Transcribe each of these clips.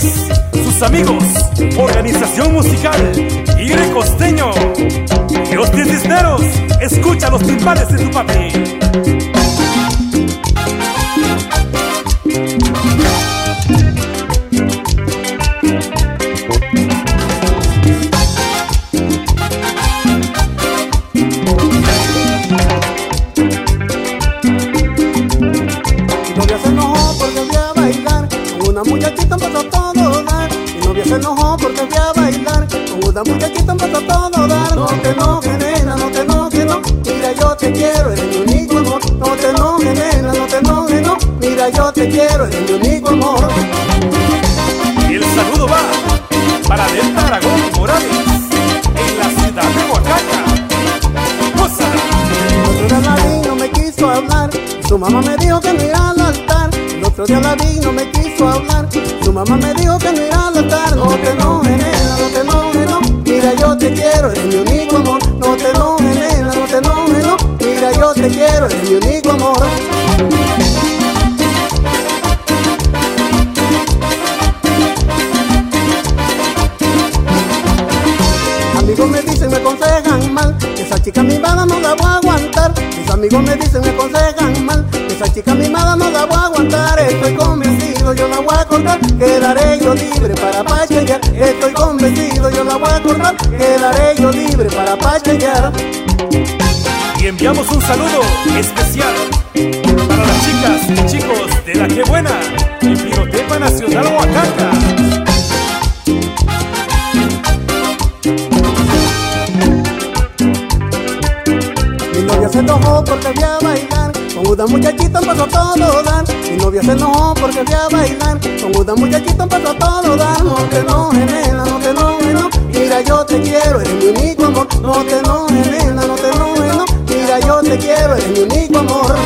ustedes, sus amigos, organización musical Tigre Costeño y los 10 Cisneros. Escucha los timbales de tu papi. Una muchachita empezó a todo dar. Mi novia se enojó porque fui a bailar. Con una muchachita empezó a todo dar. No te enojes, nena, no te enojes, no. Mira, yo te quiero, eres mi único amor. No te enojes, nena, no te enojes, no. Mira, yo te quiero, eres mi único amor. Y el saludo va para Delta Aragón Morales, en la ciudad de Oaxaca. ¡Cosa! Otro día la vi, no me quiso hablar. Su mamá me dijo que no iba al altar. El otro día la vi, no me quiso hablar. Su mamá me dijo que no iba al altar. No te enojes, nena, no te enojes, no. Mira, yo te quiero, eres mi único amor. No te enojes, nena, no te enojes, no. Mira, yo te quiero, eres mi único amor. Amigos me dicen, me aconsejan mal, que esa chica mimada no la voy a aguantar. Mis amigos me dicen, me aconsejan mal, que esa chica mimada no la voy a aguantar. Estoy convencido, yo la voy a cortar, quedaré yo libre para pachanguear. Estoy convencido, yo la voy a cortar, quedaré yo libre para pachanguear. Y enviamos un saludo especial para las chicas y chicos de La Que Buena, en Biblioteca Nacional Oaxaca. Mi novia se enojó porque fui a bailar. Con una muchachita empezó a todo dar. Mi novia se enojó porque fui a bailar. Con una muchachita empezó a todo dar. No te enojes, nena, no te enojes, no. Mira, yo te quiero, eres mi único amor. No te enojes, nena, no te enojes, no. Mira, yo te quiero, eres mi único amor.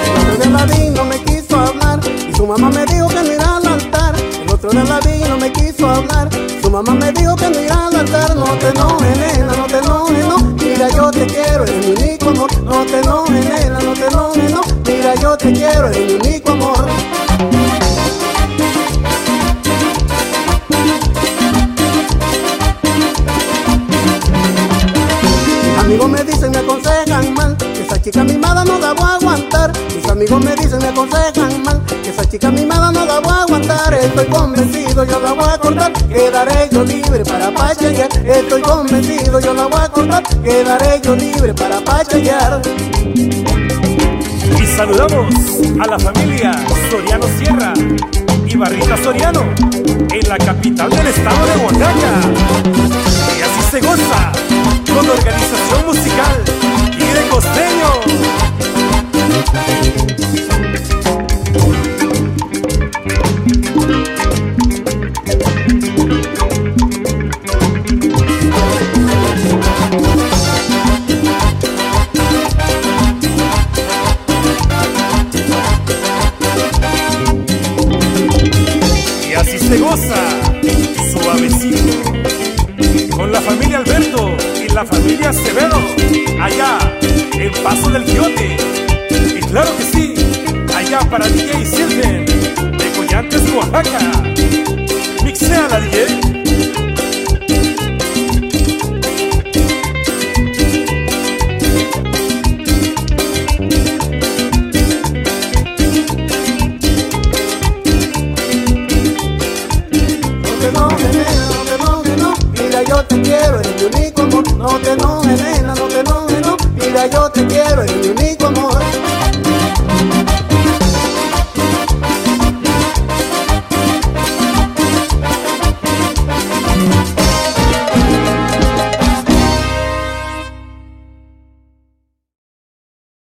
El otro día la vi, no me quiso hablar. Y su mamá me dijo que no iba al altar. El otro día la vi, no me quiso hablar. Su mamá me dijo que no iba al altar. No te enojes, nena, no te enojes, no. Mira, yo te quiero, eres mi único amor. No te enojes, nena, no te enojes, no. Mira, yo te quiero, eres mi único amor. Amigos me dicen, me aconsejan mal, que esa chica mimada no la voy a aguantar. Mis amigos me dicen, me aconsejan mal, que esa chica mimada no la voy a aguantar. Estoy convencido, yo la voy a cortar, quedaré yo libre para pachanguear. Estoy convencido, yo la voy a cortar, quedaré yo libre para pachanguear. Y saludamos a la familia Soriano Sierra y Barrita Soriano, en la capital del estado de Oaxaca. Y así se goza con la organización musical Tigre Costeño. Y así se goza suavecito con la familia Alberto y la familia Acevedo, allá en Paso del Quiote. Y claro que sí, allá para DJ Silven de Collantes, Oaxaca. Mixea la DJ. Yo te quiero, eres mi único amor. No te enojes, nena, no te enojes, no. Mira, yo te